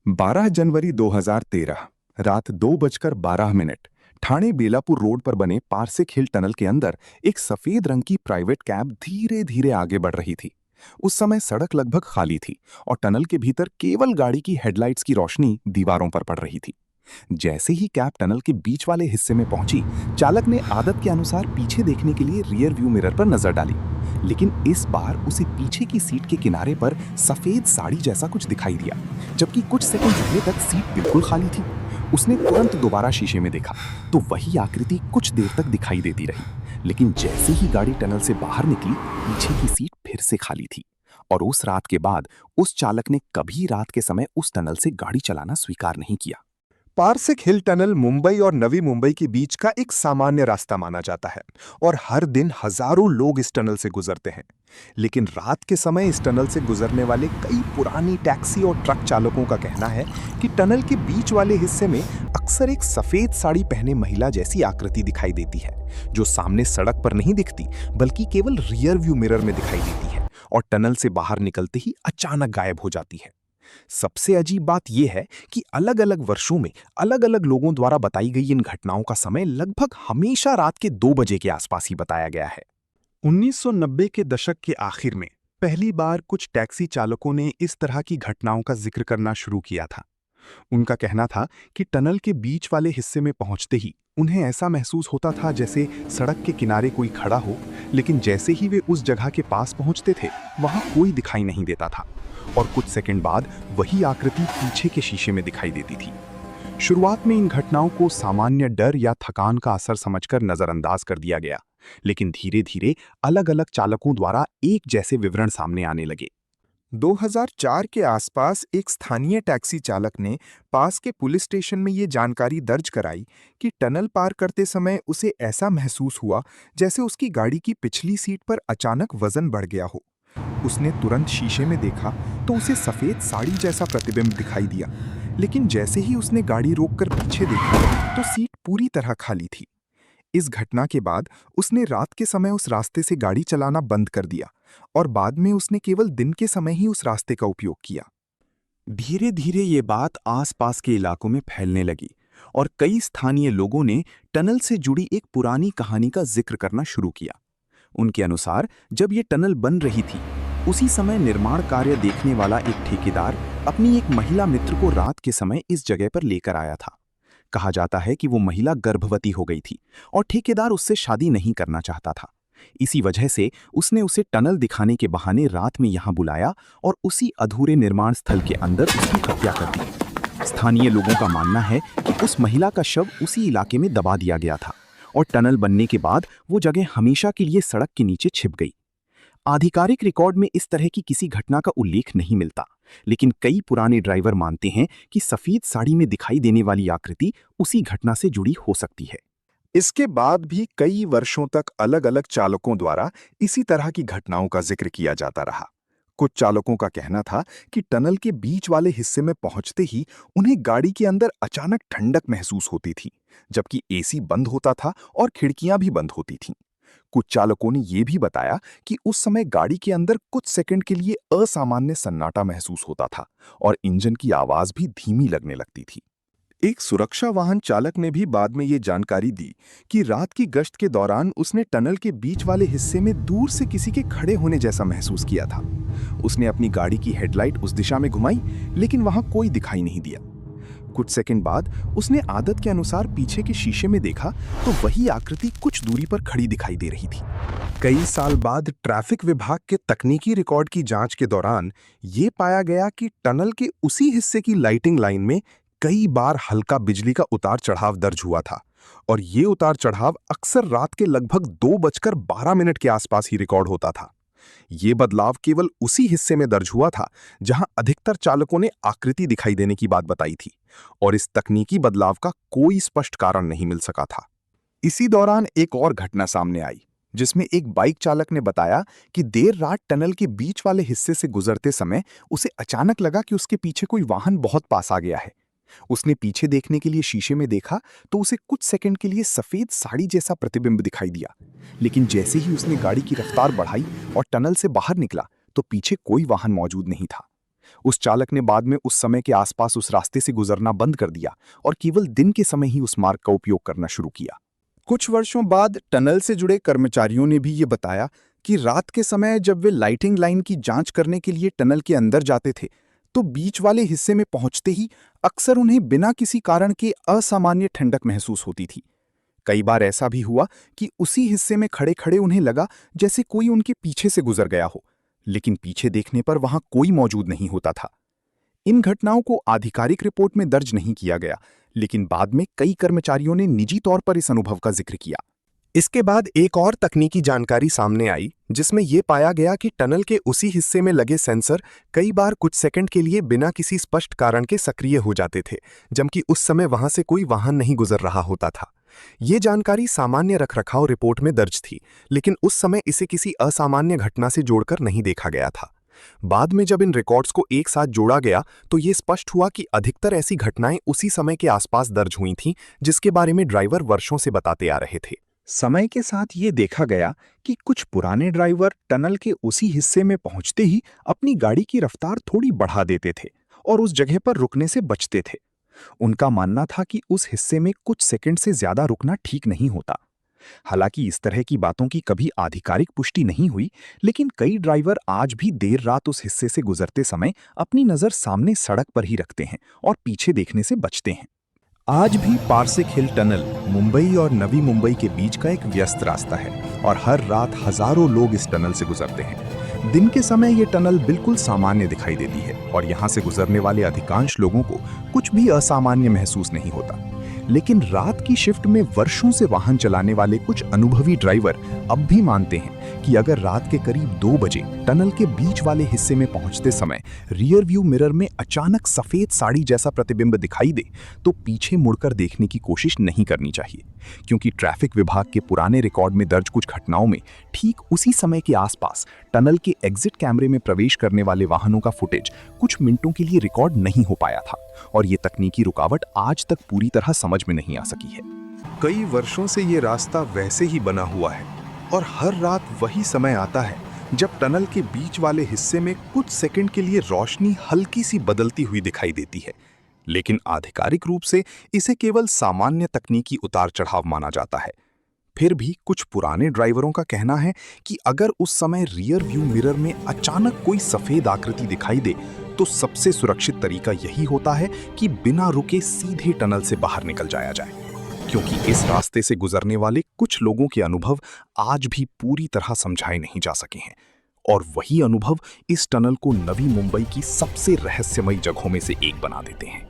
12 जनवरी 2013 रात 2:12 ठाणे बेलापुर रोड पर बने पारसिक हिल टनल के अंदर एक सफेद रंग की प्राइवेट कैब धीरे धीरे आगे बढ़ रही थी। उस समय सड़क लगभग खाली थी और टनल के भीतर केवल गाड़ी की हेडलाइट्स की रोशनी दीवारों पर पड़ रही थी। जैसे ही कैब टनल के बीच वाले हिस्से में पहुंची, चालक ने आदत के अनुसार पीछे देखने के लिए रियर व्यू मिरर पर नजर डाली, लेकिन इस बार उसे पीछे की सीट के किनारे पर सफेद साड़ी जैसा कुछ दिखाई दिया, जबकि कुछ सेकंड पहले तक सीट बिल्कुल खाली थी। उसने तुरंत दोबारा शीशे में देखा तो वही आकृति कुछ देर तक दिखाई देती रही, लेकिन जैसे ही गाड़ी टनल से बाहर निकली, पीछे की सीट फिर से खाली थी। और उस रात के बाद उस चालक ने कभी रात के समय उस टनल से गाड़ी चलाना स्वीकार नहीं किया। पारसिक हिल टनल मुंबई और नवी मुंबई के बीच का एक सामान्य रास्ता माना जाता है और हर दिन हजारों लोग इस टनल से गुजरते हैं। लेकिन रात के समय इस टनल से गुजरने वाले कई पुरानी टैक्सी और ट्रक चालकों का कहना है कि टनल के बीच वाले हिस्से में अक्सर एक सफेद साड़ी पहने महिला जैसी आकृति दिखाई देती है, जो सामने सड़क पर नहीं दिखती बल्कि केवल रियर व्यू मिरर में दिखाई देती है और टनल से बाहर निकलते ही अचानक गायब हो जाती है। सबसे अजीब बात यह है कि अलग अलग वर्षों में अलग अलग लोगों द्वारा बताई गई इन घटनाओं का समय लगभग हमेशा रात के 2 बजे के आसपास ही बताया गया है। 1990 के दशक के आखिर में पहली बार कुछ टैक्सी चालकों ने इस तरह की घटनाओं का जिक्र करना शुरू किया था। उनका कहना था कि टनल के बीच वाले हिस्से में पहुंचते ही उन्हें ऐसा महसूस होता था जैसे सड़क के किनारे कोई खड़ा हो, लेकिन जैसे ही वे उस जगह के पास पहुंचते थे, वहां कोई दिखाई नहीं देता था और कुछ सेकंड बाद वही आकृति पीछे के शीशे में दिखाई देती थी। शुरुआत में इन घटनाओं को सामान्य डर या थकान का असर समझकर नजरअंदाज कर दिया गया, लेकिन धीरे धीरे अलग अलग चालकों द्वारा एक जैसे विवरण सामने आने लगे। 2004 के आसपास एक स्थानीय टैक्सी चालक ने पास के पुलिस स्टेशन में ये जानकारी दर्ज कराई कि टनल पार करते समय उसे ऐसा महसूस हुआ जैसे उसकी गाड़ी की पिछली सीट पर अचानक वजन बढ़ गया हो। उसने तुरंत शीशे में देखा तो उसे सफेद साड़ी जैसा प्रतिबिंब दिखाई दिया, लेकिन जैसे ही उसने गाड़ी रोककर पीछे देखा तो सीट पूरी तरह खाली थी। इस घटना के बाद उसने रात के समय उस रास्ते से गाड़ी चलाना बंद कर दिया और बाद में उसने केवल दिन के समय ही उस रास्ते का उपयोग किया। धीरे धीरे ये बात आसपास के इलाकों में फैलने लगी और कई स्थानीय लोगों ने टनल से जुड़ी एक पुरानी कहानी का जिक्र करना शुरू किया। उनके अनुसार जब ये टनल बन रही थी, उसी समय निर्माण कार्य देखने वाला एक ठेकेदार अपनी एक महिला मित्र को रात के समय इस जगह पर लेकर आया था। कहा जाता है कि वो महिला गर्भवती हो गई थी और ठेकेदार उससे शादी नहीं करना चाहता था। इसी वजह से उसने उसे टनल दिखाने के बहाने रात में यहां बुलाया और उसी अधूरे निर्माण स्थल के अंदर उसकी हत्या कर दी। स्थानीय लोगों का मानना है कि उस महिला का शव उसी इलाके में दबा दिया गया था और टनल बनने के बाद वो जगह हमेशा के लिए सड़क के नीचे छिप गई। आधिकारिक रिकॉर्ड में इस तरह की किसी घटना का उल्लेख नहीं मिलता, लेकिन कई पुराने ड्राइवर मानते हैं कि सफेद साड़ी में दिखाई देने वाली आकृति उसी घटना से जुड़ी हो सकती है। इसके बाद भी कई वर्षों तक अलग अलग चालकों द्वारा इसी तरह की घटनाओं का जिक्र किया जाता रहा। कुछ चालकों का कहना था कि टनल के बीच वाले हिस्से में पहुंचते ही उन्हें गाड़ी के अंदर अचानक ठंडक महसूस होती थी, जबकि एसी बंद होता था और खिड़कियां भी बंद होती थीं। कुछ चालकों ने यह भी बताया कि उस समय गाड़ी के अंदर कुछ सेकंड के लिए असामान्य सन्नाटा महसूस होता था और इंजन की आवाज भी धीमी लगने लगती थी। एक सुरक्षा वाहन चालक ने भी बाद में ये जानकारी दी कि रात की गश्त के दौरान उसने टनल के बीच वाले हिस्से में दूर से किसी के खड़े होने जैसा महसूस किया था। उसने अपनी गाड़ी की हेडलाइट उस दिशा में घुमाई, लेकिन वहां कोई दिखाई नहीं दिया। कुछ सेकंड बाद उसने आदत के अनुसार पीछे के शीशे में देखा तो वही आकृति कुछ दूरी पर खड़ी दिखाई दे रही थी। कई साल बाद ट्रैफिक विभाग के तकनीकी रिकॉर्ड की जांच के दौरान ये पाया गया कि टनल के उसी हिस्से की लाइटिंग लाइन में कई बार हल्का बिजली का उतार चढ़ाव दर्ज हुआ था और ये उतार चढ़ाव अक्सर रात के लगभग 2:12 के आसपास ही रिकॉर्ड होता था। ये बदलाव केवल उसी हिस्से में दर्ज हुआ था जहां अधिकतर चालकों ने आकृति दिखाई देने की बात बताई थी और इस तकनीकी बदलाव का कोई स्पष्ट कारण नहीं मिल सका था। इसी दौरान एक और घटना सामने आई, जिसमें एक बाइक चालक ने बताया कि देर रात टनल के बीच वाले हिस्से से गुजरते समय उसे अचानक लगा कि उसके पीछे कोई वाहन बहुत पास आ गया है। उसने पीछे देखने के लिए शीशे में देखा तो उसे कुछ सेकंड के लिए सफेद साड़ी जैसा प्रतिबिंब दिखाई दिया, लेकिन जैसे ही उसने गाड़ी की रफ्तार बढ़ाई और टनल से बाहर निकला तो पीछे कोई वाहन मौजूद नहीं था। उस चालक ने बाद में उस समय के आसपास उस रास्ते से गुजरना बंद कर दिया और केवल दिन के समय ही उस मार्ग का उपयोग करना शुरू किया। कुछ वर्षों बाद टनल से जुड़े कर्मचारियों ने भी ये बताया कि रात के समय जब वे लाइटिंग लाइन की जांच करने के लिए टनल के अंदर जाते थे तो बीच वाले हिस्से में पहुंचते ही अक्सर उन्हें बिना किसी कारण के असामान्य ठंडक महसूस होती थी। कई बार ऐसा भी हुआ कि उसी हिस्से में खड़े खड़े उन्हें लगा जैसे कोई उनके पीछे से गुजर गया हो, लेकिन पीछे देखने पर वहां कोई मौजूद नहीं होता था। इन घटनाओं को आधिकारिक रिपोर्ट में दर्ज नहीं किया गया, लेकिन बाद में कई कर्मचारियों ने निजी तौर पर इस अनुभव का जिक्र किया। इसके बाद एक और तकनीकी जानकारी सामने आई जिसमें यह पाया गया कि टनल के उसी हिस्से में लगे सेंसर कई बार कुछ सेकंड के लिए बिना किसी स्पष्ट कारण के सक्रिय हो जाते थे, जबकि उस समय वहां से कोई वाहन नहीं गुजर रहा होता था। ये जानकारी सामान्य रखरखाव रिपोर्ट में दर्ज थी, लेकिन उस समय इसे किसी असामान्य घटना से जोड़कर नहीं देखा गया था। बाद में जब इन रिकॉर्ड्स को एक साथ जोड़ा गया तो ये स्पष्ट हुआ कि अधिकतर ऐसी घटनाएं उसी समय के आसपास दर्ज हुई थीं, जिसके बारे में ड्राइवर वर्षों से बताते आ रहे थे। समय के साथ ये देखा गया कि कुछ पुराने ड्राइवर टनल के उसी हिस्से में पहुंचते ही अपनी गाड़ी की रफ्तार थोड़ी बढ़ा देते थे और उस जगह पर रुकने से बचते थे। उनका मानना था कि उस हिस्से में कुछ सेकंड से ज्यादा रुकना ठीक नहीं होता। हालांकि इस तरह की बातों की कभी आधिकारिक पुष्टि नहीं हुई, लेकिन कई ड्राइवर आज भी देर रात उस हिस्से से गुजरते समय अपनी नज़र सामने सड़क पर ही रखते हैं और पीछे देखने से बचते हैं। आज भी पारसिक हिल टनल मुंबई और नवी मुंबई के बीच का एक व्यस्त रास्ता है और हर रात हजारों लोग इस टनल से गुजरते हैं। दिन के समय ये टनल बिल्कुल सामान्य दिखाई देती है और यहाँ से गुजरने वाले अधिकांश लोगों को कुछ भी असामान्य महसूस नहीं होता। लेकिन रात की शिफ्ट में वर्षों से वाहन चलाने वाले कुछ अनुभवी ड्राइवर अब भी मानते हैं कि अगर रात के करीब 2 बजे टनल के बीच वाले हिस्से में पहुंचते समय रियर व्यू मिरर में अचानक सफेद साड़ी जैसा प्रतिबिंब दिखाई दे तो पीछे मुड़कर देखने की कोशिश नहीं करनी चाहिए, क्योंकि ट्रैफिक विभाग के पुराने रिकॉर्ड में दर्ज कुछ घटनाओं में ठीक उसी समय के आसपास टनल के एग्जिट कैमरे में प्रवेश करने वाले वाहनों का फुटेज कुछ मिनटों के लिए रिकॉर्ड नहीं हो पाया था और ये तकनीकी रुकावट आज तक पूरी तरह समझ में नहीं आ सकी है। कई वर्षों से ये रास्ता वैसे ही बना हुआ है और हर रात वही समय आता है जब टनल के बीच वाले हिस्से में कुछ सेकंड के लिए रोशनी हल्की सी बदलती हुई दिखाई देती है, लेकिन आधिकारिक रूप से इसे केवल सामान्य तकनीकी उतार चढ़ाव माना जाता है। फिर भी कुछ पुराने ड्राइवरों का कहना है कि अगर उस समय रियर व्यू मिरर में अचानक कोई सफेद आकृति दिखाई दे तो सबसे सुरक्षित तरीका यही होता है कि बिना रुके सीधे टनल से बाहर निकल जाया जाए, क्योंकि इस रास्ते से गुजरने वाले कुछ लोगों के अनुभव आज भी पूरी तरह समझाए नहीं जा सके हैं और वही अनुभव इस टनल को नवी मुंबई की सबसे रहस्यमयी जगहों में से एक बना देते हैं।